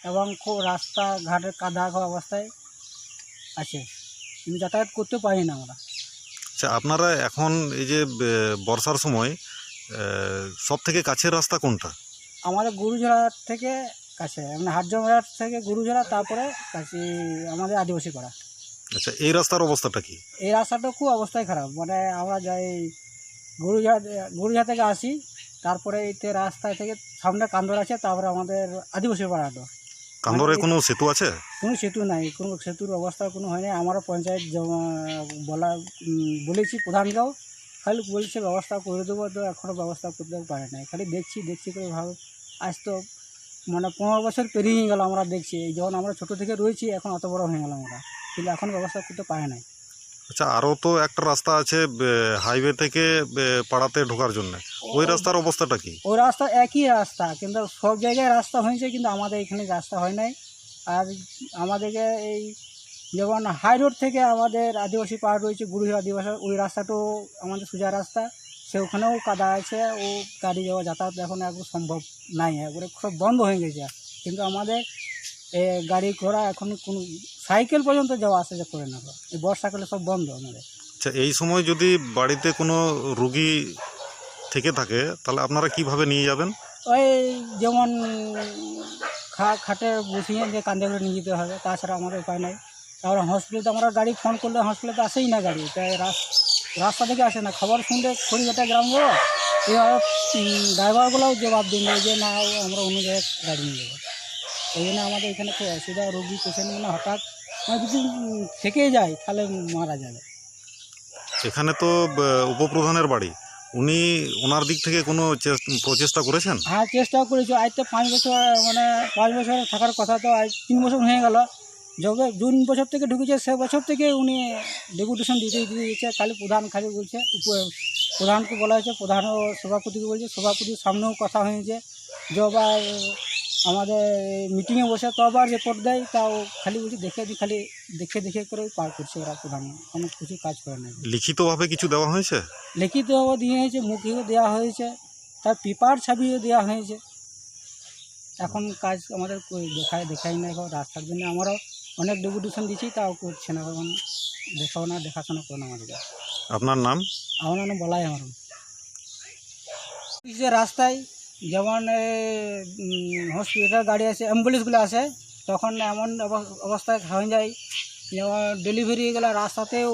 এবং খুব রাস্তাঘাটের কাদা অবস্থায় আছে, কিন্তু যাতায়াত করতে পারি না আমরা। আচ্ছা, আপনারা এখন এই যে বর্ষার সময় সব থেকে কাছের রাস্তা কোনটা? আমাদের গুরুঝরা থেকে কাছে, মানে হাটজমার থেকে গুরুঝরা, তারপরে কাছে আমাদের আদিবাসী পাড়া। আচ্ছা, এই রাস্তার অবস্থাটা কি? এই রাস্তাটা খুব অবস্থায় খারাপ, মানে আমরা যাই গুরুঝরা থেকে আসি, তারপরে এইতে রাস্তায় থেকে সামনে কান্দর আছে, তারপরে আমাদের আদিবাসী পাড়াটা। কান্দরে কোনো সেতু আছে? কোনো সেতু নাই, কোনো সেতুর অবস্থা কোনো হয়নি। আমারও পঞ্চায়েত বলেছি প্রধানকেও, খালি বলছে ব্যবস্থা করে দেবো, তো এখনও ব্যবস্থা করতে পারে নাই। খালি দেখছি করে আজ তো মানে 15 বছর পেরিয়ে গেল আমরা দেখছি, এই যখন আমরা ছোটো থেকে রয়েছি এখন অত বড় হয়ে গেলাম আমরা, কিন্তু এখন ব্যবস্থা করতে পারে নাই। আচ্ছা, আরও তো একটা রাস্তা আছে হাইওয়ে থেকে পাড়াতে ঢোকার জন্য, ওই রাস্তার অবস্থাটা কি? ওই রাস্তা একই রাস্তা, কিন্তু সব জায়গায় রাস্তা হয়েছে, কিন্তু আমাদের এখানে রাস্তা হয় নাই। আর আমাদেরকে এই যেমন হাই রোড থেকে আমাদের আদিবাসী পাড়া রয়েছে, গুরুঝরা আদিবাসী, ওই রাস্তাটাও আমাদের সোজা রাস্তা, সেখানেও কাদা আছে, ও গাড়ি যাওয়া যাতায়াত এখন একদম সম্ভব নাই, একবারে সব বন্ধ হয়ে গেছে। কিন্তু আমাদের গাড়ি ঘোড়া এখন কোনো সাইকেল পর্যন্ত যাওয়া আসা করে না, এই বর্ষাকালে সব বন্ধ আমাদের। আচ্ছা, এই সময় যদি বাড়িতে কোনো রুগী থেকে থাকে তাহলে আপনারা কিভাবে নিয়ে যাবেন? ওই যেমন খাটে বসিয়ে যে কান্দে করে নিয়ে যেতে হবে, তাছাড়া আমাদের উপায় নাই। তারপরে হসপিটালে আমরা গাড়ি ফোন করলে হসপিটালে তো আসেই না গাড়ি, তাই রাস্তা থেকে আসে না। খবর শুনলে খড়িঘাটা গ্রামগুলো এভাবে ড্রাইভারগুলোও জবাব দিন যে না, আমরা অন্য জায়গায় গাড়ি নিয়ে যাবো। এই জন্য আমাদের এখানে খুব অসুবিধা, রোগী পেশেন্ট মানে হঠাৎ যদি থেকেই যায় তাহলে মারা যাবে। এখানে তো উপপ্রধানের বাড়ি, ওনার দিক থেকে কোনো প্রচেষ্টা করেছেন? হ্যাঁ, চেষ্টাও করেছি। আজ তো 5 বছর, মানে 5 বছর থাকার কথা, তো আজ 3 বছর হয়ে গেল। যবে জুন বছর থেকে ঢুকেছে, সে বছর থেকে উনি ডেপুটেশন দিতে দিয়েছে। খালি প্রধান খালি বলছে, প্রধানকে বলা হয়েছে, প্রধানও সভাপতিকে বলছে, সভাপতির সামনেও কথা হয়েছে। যবার আমাদের মিটিংয়ে বসে তবার রিপোর্ট দেয়, তাও খালি বলছে খালি দেখে করে পার করছে ওরা, প্রধান কোনো কিছু কাজ করে না। লিখিতভাবে কিছু দেওয়া হয়েছে? লিখিতও দিয়ে হয়েছে, মুখেও দেওয়া হয়েছে, তার পেপার ছাপিও দেওয়া হয়েছে। এখন কাজ আমাদের দেখাই না। এখন রাস্তার জন্য আমরাও অনেক ডেপুটেশন দিচ্ছি, তাও করছে না, এখন দেখাশোনা করে না আমাদের। আপনার নাম? আমার নাম বলাই। আমার যে রাস্তায় যেমন হসপিটাল গাড়ি আসে, অ্যাম্বুলেন্সগুলো আসে, তখন এমন অবস্থায় হয়ে যায়, যেমন ডেলিভারি গেলে রাস্তাতেও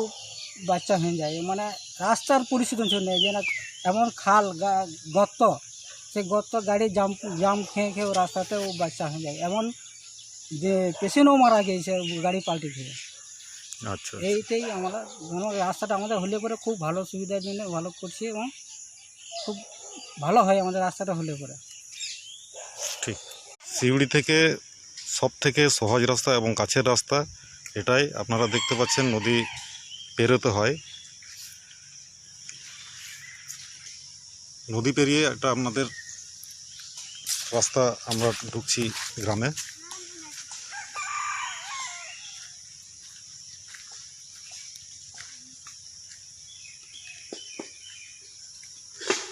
বাচ্চা হয়ে যায়। মানে রাস্তার পরিস্থিতি নেই, যে না এমন খাল গর্ত, সেই গর্ত গাড়ি জাম খেয়ে রাস্তাতেও বাচ্চা হয়ে যায়, এমন যে পেশেন্টও মারা গিয়েছে গাড়ি পাল্টে খেয়ে। আচ্ছা, এইটাই আমরা রাস্তাটা আমাদের হলে পরে খুব ভালো, সুবিধার জন্য ভালো করছি, এবং খুব ভালো হয় আমাদের রাস্তাটা হলে পরে। ঠিক। সিউড়ি থেকে সব থেকে সহজ রাস্তা এবং কাছের রাস্তা এটাই। আপনারা দেখতে পাচ্ছেন নদী পেরোতে হয়, নদী পেরিয়ে একটা আপনাদের রাস্তা। আমরা ঢুকছি গ্রামে।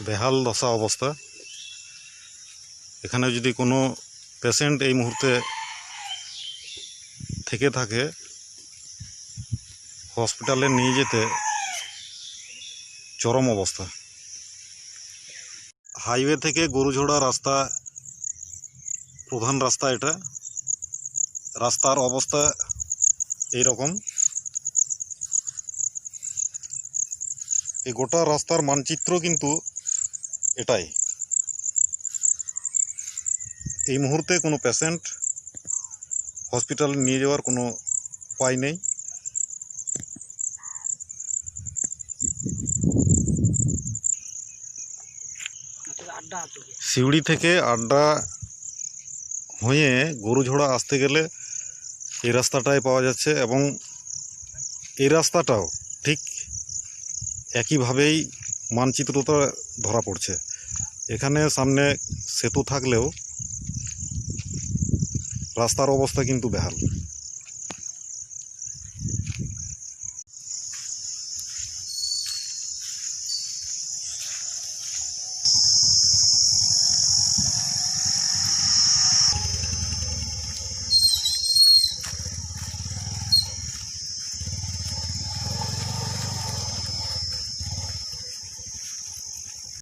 বেহাল দশা অবস্থা। এখানে যদি কোনো পেশেন্ট এই মুহূর্তে থেকে থাকে, হসপিটালে নিয়ে যেতে চরম অবস্থা। হাইওয়ে থেকে গরুঝোড়া রাস্তা, প্রধান রাস্তা এটা। রাস্তার অবস্থা এই রকম। এই গোটা রাস্তার মানচিত্র কিন্তু এটাই। এই মুহূর্তে কোনো পেশেন্ট হসপিটালে নিয়ে যাওয়ার কোনো উপায় নেই। সিউড়ি থেকে আড্ডা হয়ে গরুঝোড়া আসতে গেলে এই রাস্তাটাই পাওয়া যাচ্ছে, এবং এই রাস্তাটাও ঠিক একইভাবেই মানচিত্রটা ধরা পড়ছে। এখানে সামনে সেতু থাকলেও রাস্তার অবস্থা কিন্তু বেহাল।